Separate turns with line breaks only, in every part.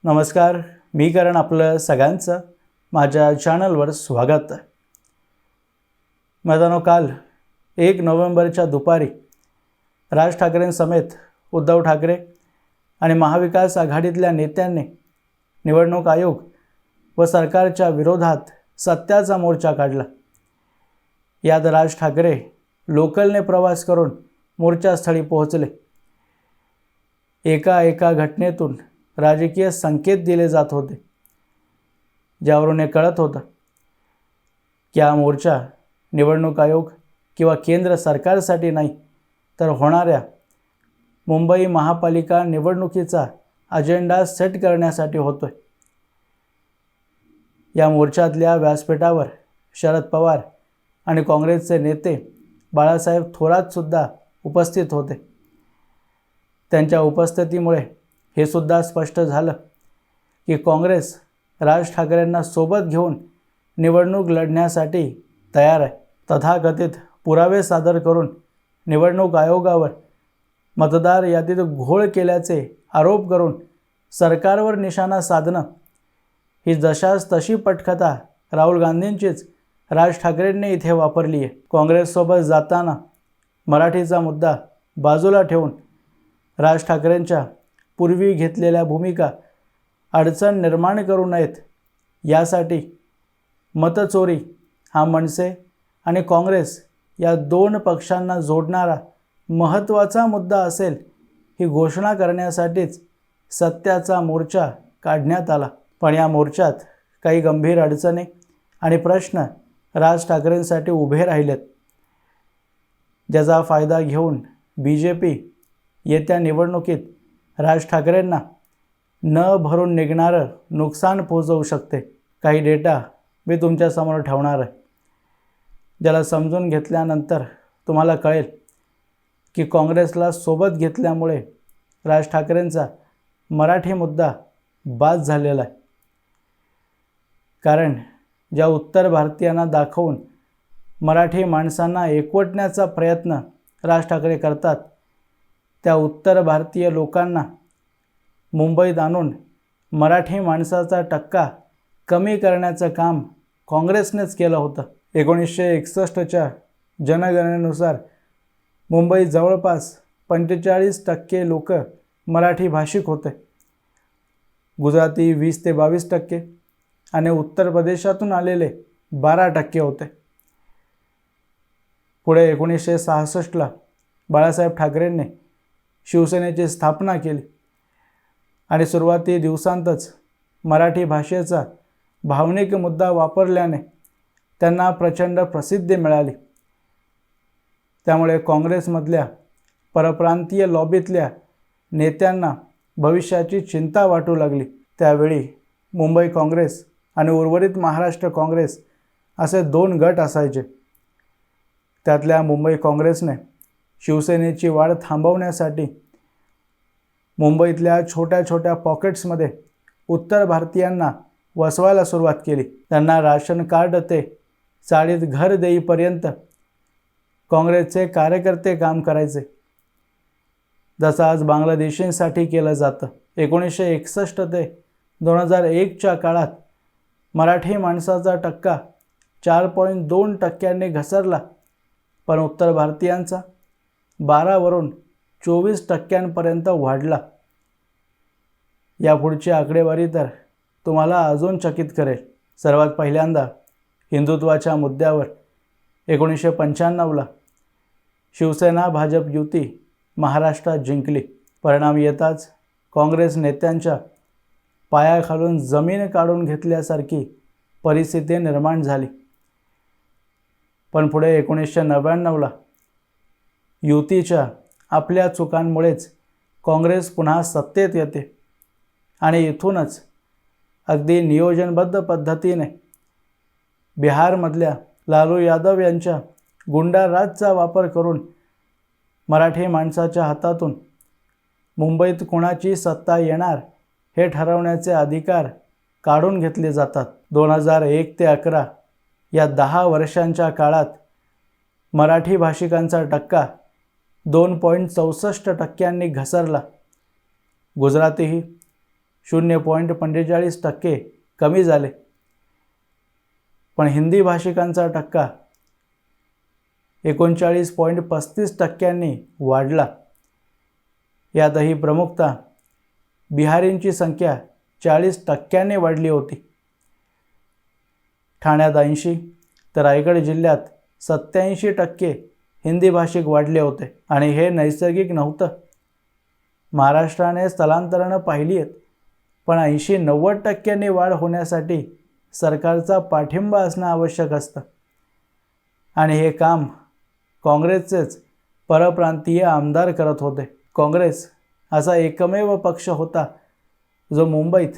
नमस्कार, मी करण आपलं सगळ्यांचं माझ्या चॅनलवर स्वागत आहे. मैदानो, काल 1 नोव्हेंबरच्या दुपारी राज ठाकरेंसमेत उद्धव ठाकरे आणि महाविकास आघाडीतल्या नेत्यांनी निवडणूक आयोग व सरकारच्या विरोधात सत्याचा मोर्चा काढला. यात राज ठाकरे लोकलने प्रवास करून मोर्चास्थळी पोहोचले. एका घटनेतून राजकीय संकेत दिले जात होते, ज्यावरून हे कळत होतं की हा मोर्चा निवडणूक आयोग किंवा केंद्र सरकारसाठी नाही, तर होणाऱ्या मुंबई महापालिका निवडणुकीचा अजेंडा सेट करण्यासाठी होतोय. या मोर्चातल्या व्यासपीठावर शरद पवार आणि काँग्रेसचे नेते बाळासाहेब थोरातसुद्धा उपस्थित होते. त्यांच्या उपस्थितीमुळे हे सुद्धा स्पष्ट झालं की काँग्रेस राज ठाकरेंना सोबत घेऊन निवडणूक लढण्यासाठी तयार आहे. तथाकथित पुरावे सादर करून निवडणूक आयोगावर मतदार यादीत घोळ केल्याचे आरोप करून सरकारवर निशाणा साधणं ही जशास तशी पटकथा राहुल गांधींचीच राज ठाकरेंनी इथे वापरली आहे. काँग्रेससोबत जाताना मराठीचा मुद्दा बाजूला ठेवून राज ठाकरेंच्या पूर्वी घेतलेल्या भूमिका अडचण निर्माण करू नयेत यासाठी मतचोरी हा मनसे आणि काँग्रेस या दोन पक्षांना जोडणारा महत्त्वाचा मुद्दा असेल ही घोषणा करण्यासाठीच सत्याचा मोर्चा काढण्यात आला. पण या मोर्चात काही गंभीर अडचणी आणि प्रश्न राज ठाकरेंसाठी उभे राहिलेत, ज्याचा फायदा घेऊन BJP येत्या निवडणुकीत राज ठाकरेंना न भरून निघणारं नुकसान पोहोचवू शकते. काही डेटा मी तुमच्यासमोर ठेवणार आहे, ज्याला समजून घेतल्यानंतर तुम्हाला कळेल की काँग्रेसला सोबत घेतल्यामुळे राज ठाकरेंचा मराठी मुद्दा बाद झालेला आहे. कारण ज्या उत्तर भारतीयांना दाखवून मराठी माणसांना एकवटण्याचा प्रयत्न राज ठाकरे करतात, त्या उत्तर भारतीय लोकांना मुंबईत आणून मराठी माणसाचा टक्का कमी करण्याचं काम काँग्रेसनेच केलं होतं. 1961च्या जनगणनेनुसार मुंबईत जवळपास 45% लोक मराठी भाषिक होते. गुजराती 20 ते 22% आणि उत्तर प्रदेशातून आलेले 12% होते. पुढे 1966ला बाळासाहेब ठाकरेंनी शिवसेनेची स्थापना केली आणि सुरुवाती दिवसांतच मराठी भाषेचा भावनिक मुद्दा वापरल्याने त्यांना प्रचंड प्रसिद्धी मिळाली. त्यामुळे काँग्रेसमधल्या परप्रांतीय लॉबीतल्या नेत्यांना भविष्याची चिंता वाटू लागली. त्यावेळी मुंबई काँग्रेस आणि उर्वरित महाराष्ट्र काँग्रेस असे 2 गट असायचे. त्यातल्या मुंबई काँग्रेसने शिवसेनेची वाढ थांबवण्यासाठी मुंबईतल्या छोट्या छोट्या पॉकेट्समध्ये उत्तर भारतीयांना वसवायला सुरुवात केली. त्यांना राशन कार्ड ते चाळीत घर देईपर्यंत काँग्रेसचे कार्यकर्ते काम करायचे, जसं आज बांगलादेशींसाठी केलं जातं. 1961 ते 2001च्या काळात मराठी माणसाचा टक्का 4.2% घसरला, पण उत्तर भारतीयांचा 12 वरून 24% वाढला. यापुढची आकडेवारी तर तुम्हाला अजून चकित करेल. सर्वात पहिल्यांदा हिंदुत्वाच्या मुद्द्यावर 1995ला शिवसेना भाजप युती महाराष्ट्रात जिंकली. परिणाम येताच काँग्रेस नेत्यांच्या पायाखालून जमीन काढून घेतल्यासारखी परिस्थिती निर्माण झाली. पण पुढे 1999ला युतीच्या आपल्या चुकांमुळेच काँग्रेस पुन्हा सत्तेत येते आणि इथूनच अगदी नियोजनबद्ध पद्धतीने बिहारमधल्या लालू यादव यांच्या गुंडाराजचा वापर करून मराठी माणसाच्या हातातून मुंबईत कोणाची सत्ता येणार हे ठरवण्याचे अधिकार काढून घेतले जातात. 2001 ते 11 या 10 वर्षांच्या काळात मराठी भाषिकांचा टक्का 2.64% घसरला. गुजरातीही 0.45% कमी झाले, पण हिंदी भाषिकांचा टक्का 39.35% वाढला. यातही प्रमुखतः बिहारींची संख्या 40% वाढली होती. ठाण्यात 80 तर रायगड जिल्ह्यात 87% हिंदी भाषिक वाढले होते. आणि हे नैसर्गिक नव्हतं. महाराष्ट्राने स्थलांतरणं पाहिली आहेत, पण 80-90% वाढ होण्यासाठी सरकारचा पाठिंबा असणं आवश्यक असतं. आणि हे काम काँग्रेसचेच परप्रांतीय आमदार करत होते. काँग्रेस असा एकमेव पक्ष होता जो मुंबईत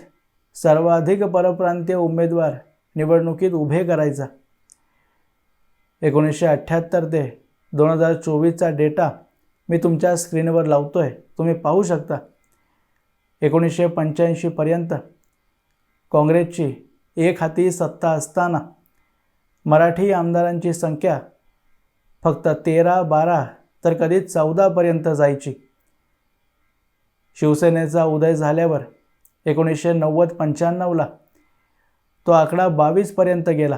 सर्वाधिक परप्रांतीय उमेदवार निवडणुकीत उभे करायचा. 1978 ते 2024चा डेटा मी तुमच्या स्क्रीनवर लावतोय, तुम्ही पाहू शकता. 1985 पर्यंत काँग्रेसची एक हाती सत्ता असताना मराठी आमदारांची संख्या फक्त 13-12 तर कधी 14पर्यंत जायची. शिवसेनेचा उदय झाल्यावर 1990-95ला तो आकडा 22पर्यंत गेला.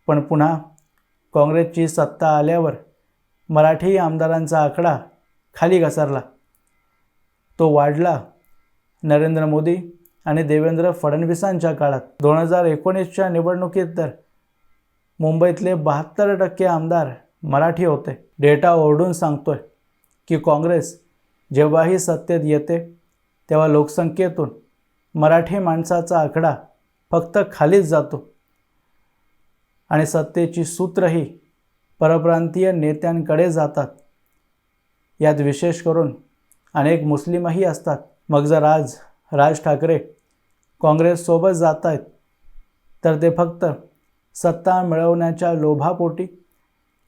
पण पुन्हा काँग्रेसची सत्ता आल्यावर मराठी आमदारांचा आकडा खाली घसरला. तो वाढला नरेंद्र मोदी आणि देवेंद्र फडणवीसांच्या काळात. 2019च्या निवडणुकीत तर मुंबईतले 72% आमदार मराठी होते. डेटा ओरडून सांगतोय की काँग्रेस जेव्हाही सत्तेत येते तेव्हा लोकसंख्येतून मराठी माणसाचा आकडा फक्त खालीच जातो आणि सत्तेची सूत्रही परप्रांतीय नेत्यांकडे जातात. यात विशेष करून अनेक मुस्लिमही असतात. मग जर आज राज ठाकरे काँग्रेससोबत जात आहेत तर ते फक्त सत्ता मिळवण्याच्या लोभापोटी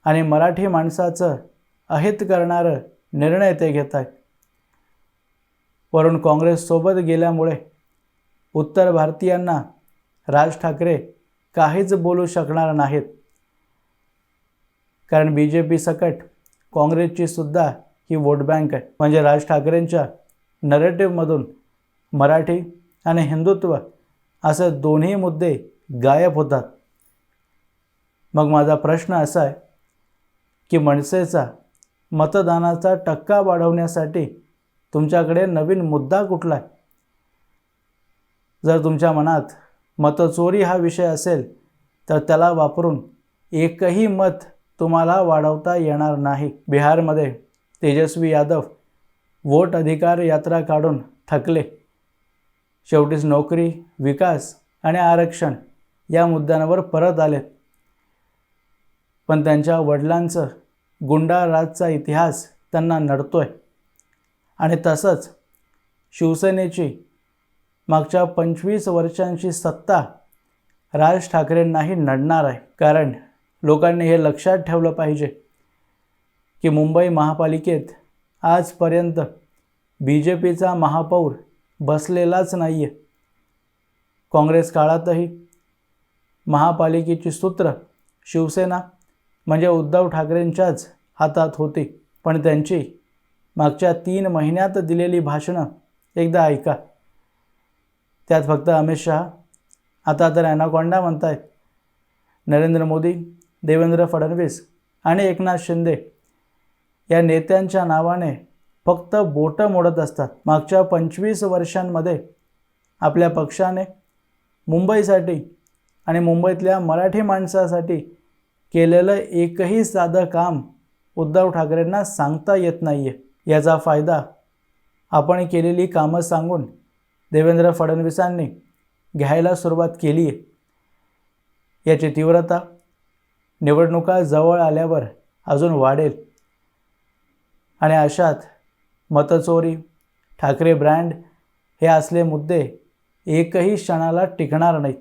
आणि मराठी माणसाचं अहित करणारं निर्णय ते घेत आहेत. वरून काँग्रेससोबत गेल्यामुळे उत्तर भारतीयांना राज ठाकरे काहीच बोलू शकणार नाहीत. कारण BJP सकट काँग्रेसची सुद्धा ही वोट बँक आहे. म्हणजे राज ठाकरेंच्या नरेटिव्हमधून मराठी आणि हिंदुत्व असे दोन्ही मुद्दे गायब होतात. मग माझा प्रश्न असा आहे की मनसेचा मतदानाचा टक्का वाढवण्यासाठी तुमच्याकडे नवीन मुद्दा कुठला आहे? जर तुमच्या मनात मतचोरी हा विषय असेल तर त्याला वापरून एकही मत तुम्हाला वाढवता येणार नाही. बिहारमध्ये तेजस्वी यादव वोट अधिकार यात्रा काढून थकले. शेवटीच नोकरी, विकास आणि आरक्षण या मुद्द्यांवर परत आलेत. पण त्यांच्या वडिलांचं गुंडा राजचा इतिहास त्यांना नडतोय. आणि तसंच शिवसेनेची मागच्या 25 वर्षांची सत्ता राज ठाकरेंनाही नडणार आहे. कारण लोकांनी हे लक्षात ठेवलं पाहिजे की मुंबई महापालिकेत आजपर्यंत BJPचा महापौर बसलेलाच नाही आहे. काँग्रेस काळातही महापालिकेची सूत्र शिवसेना म्हणजे उद्धव ठाकरेंच्याच हातात होती. पण त्यांची मागच्या 3 महिन्यात दिलेली भाषणं एकदा ऐका. त्यात फक्त अमित शहा, आता तर ॲनाकोंडा म्हणतायत, नरेंद्र मोदी, देवेंद्र फडणवीस आणि एकनाथ शिंदे या नेत्यांच्या नावाने फक्त बोटं मोडत असतात. मागच्या 25 वर्षांमध्ये आपल्या पक्षाने मुंबईसाठी आणि मुंबईतल्या मराठी माणसासाठी केलेलं एकही साधं काम उद्धव ठाकरेंना सांगता येत नाही आहे. याचा फायदा आपण केलेली कामं सांगून देवेंद्र फडणवीसांनी घ्यायला सुरुवात केली आहे. याची तीव्रता निवडणुका जवळ आल्यावर अजून वाढेल. आणि अशात मतचोरी, ठाकरे ब्रँड हे असले मुद्दे एकही क्षणाला टिकणार नाहीत.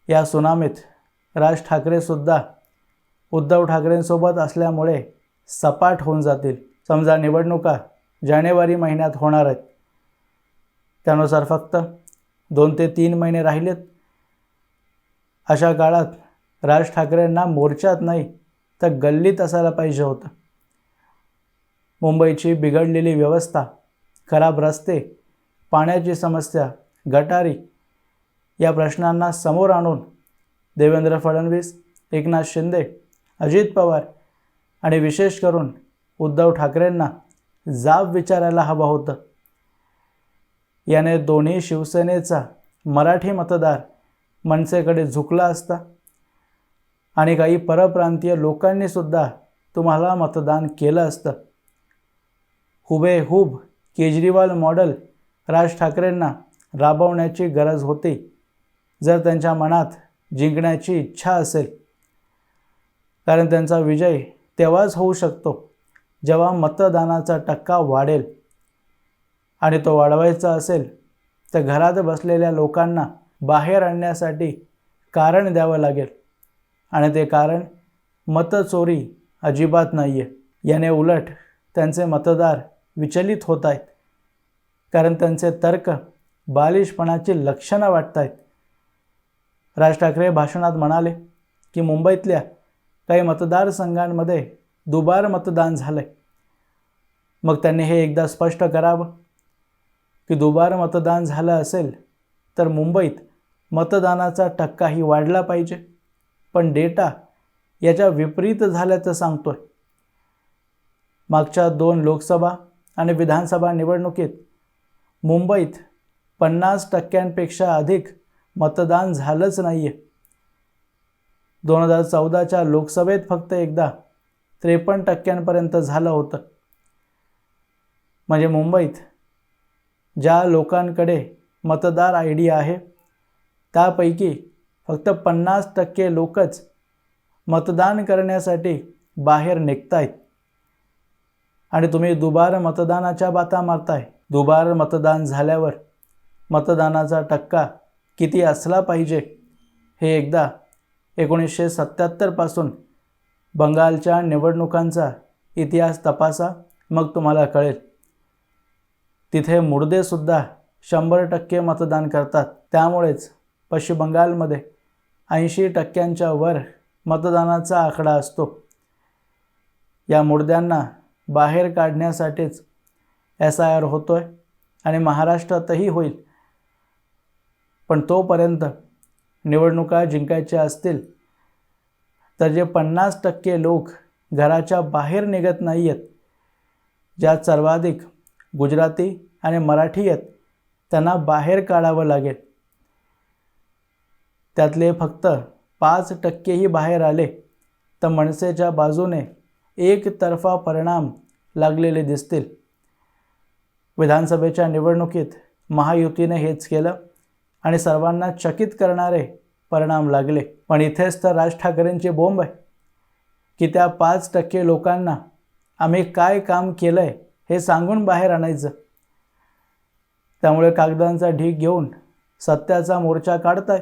या सुनामीत राज ठाकरेसुद्धा उद्धव ठाकरेंसोबत असल्यामुळे सपाट होऊन जातील. समजा निवडणुका जानेवारी महिन्यात होणार आहेत, त्यानुसार फक्त 2 ते 3 महिने राहिलेत. अशा काळात राज ठाकरेंना मोर्चात नाही तर गल्लीत असायला पाहिजे होतं. मुंबईची बिघडलेली व्यवस्था खराब रस्ते, पाण्याची समस्या, गटारी या प्रश्नांना समोर आणून देवेंद्र फडणवीस, एकनाथ शिंदे, अजित पवार आणि विशेष करून उद्धव ठाकरेंना जाब विचारायला हवं होतं. याने दोन्ही शिवसेनेचा मराठी मतदार मनसेकडे झुकला असता आणि काही परप्रांतीय लोकांनी सुद्धा तुम्हाला मतदान केलं असतं. हुबेहूब केजरीवाल मॉडेल राज ठाकरेंना राबवण्याची गरज होती जर त्यांच्या मनात जिंकण्याची इच्छा असेल. कारण त्यांचा विजय तेव्हाच होऊ शकतो जेव्हा मतदानाचा टक्का वाढेल आणि तो वाढवायचा असेल तर घरात बसलेल्या लोकांना बाहेर आणण्यासाठी कारण द्यावं लागेल आणि ते कारण मतचोरी अजिबात नाही आहे. याने उलट त्यांचे मतदार विचलित होत आहेत कारण त्यांचे तर्क बालिशपणाची लक्षणं वाटत आहेत. राज ठाकरे भाषणात म्हणाले की मुंबईतल्या काही मतदारसंघांमध्ये दुबार मतदान झालंय. मग त्यांनी हे एकदा स्पष्ट करावं की दुबार मतदान झालं असेल तर मुंबईत मतदानाचा टक्काही वाढला पाहिजे. पण डेटा याच्या विपरीत झाल्याचं सांगतोय. मागच्या 2 लोकसभा आणि विधानसभा निवडणुकीत मुंबईत 50% अधिक मतदान झालंच नाही आहे. 2014च्या लोकसभेत फक्त एकदा 53% झालं होतं. म्हणजे मुंबईत ज्या लोकांकडे मतदार ID आहे त्यापैकी फक्त 50% लोकच मतदान करण्यासाठी बाहेर निघतायत. आणि तुम्ही दुबार मतदानाच्या बाता मारताय. दुबार मतदान झाल्यावर मतदानाचा टक्का किती असला पाहिजे हे एकदा 1977 पासून बंगालच्या निवडणुकांचा इतिहास तपासा, मग तुम्हाला कळेल. तिथे मुर्देसुद्धा 100% मतदान करतात. त्यामुळेच पश्चिम बंगालमध्ये 80% वर मतदानाचा आकडा असतो. या मुर्द्यांना बाहेर काढण्यासाठीच SIR होतोय आणि महाराष्ट्रातही होईल. पण तोपर्यंत निवडणुका जिंकायच्या असतील तर जे 50% लोक घराच्या बाहेर निघत नाही आहेत, ज्यात सर्वाधिक गुजराती आणि मराठी आहेत, त्यांना बाहेर काढावं लागेल. त्यातले फक्त 5% बाहेर आले तर मनसेच्या बाजूने एकतर्फा परिणाम लागलेले दिसतील. विधानसभेच्या निवडणुकीत महायुतीने हेच केलं आणि सर्वांना चकित करणारे परिणाम लागले. पण इथेच तर राज ठाकरेंची बोंब आहे की त्या 5% लोकांना आम्ही काय काम केलंय हे सांगून बाहेर आणायचं. त्यामुळे कागदांचा ढीग घेऊन सत्याचा मोर्चा काढताय.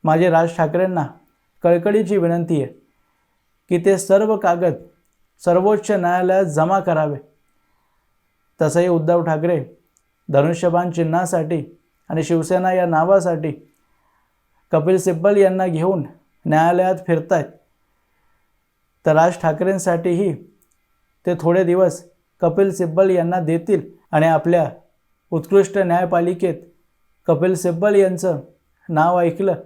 माझी राज ठाकरेंना कळकळीची विनंती आहे की ते सर्व कागद सर्वोच्च न्यायालयात जमा करावे. तसंही उद्धव ठाकरे धनुष्यबाण चिन्हासाठी आणि शिवसेना या नावासाठी कपिल सिब्बल यांना घेऊन न्यायालयात फिरतायत. तर राज ठाकरेंसाठीही ते थोडे दिवस कपिल सिब्बल यांना देतील आणि आपल्या उत्कृष्ट न्यायपालिकेत कपिल सिब्बल यांचं नाव ऐकलं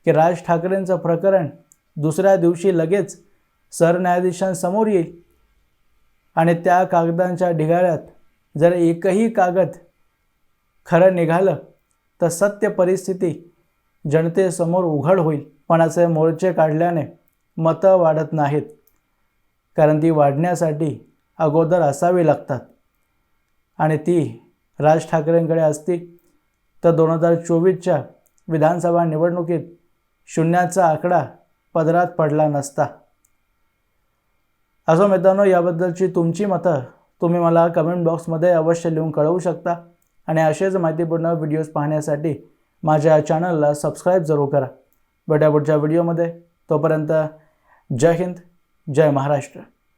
की राज ठाकरेंचं प्रकरण दुसऱ्या दिवशी लगेच सरन्यायाधीशांसमोर येईल आणि त्या कागदांच्या ढिगाऱ्यात जर एकही कागद खरं निघालं तर सत्य परिस्थिती जनतेसमोर उघड होईल. पण असे मोर्चे काढल्याने मतं वाढत नाहीत, कारण ती वाढण्यासाठी अगोदर असावी लागतात आणि ती राज ठाकरेंकडे असती तर 2024च्या विधानसभा निवडणुकीत शून्याचा आकडा पदरात पडला नसता. असो मित्रांनो, याबद्दलची तुमची मतं तुम्ही मला कमेंट बॉक्समध्ये अवश्य लिहून कळवू शकता आणि असेच माहितीपूर्ण व्हिडिओज पाहण्यासाठी माझ्या चॅनलला सबस्क्राईब जरूर करा. भेटूया पुढच्या व्हिडिओमध्ये. तोपर्यंत जय हिंद, जय महाराष्ट्र.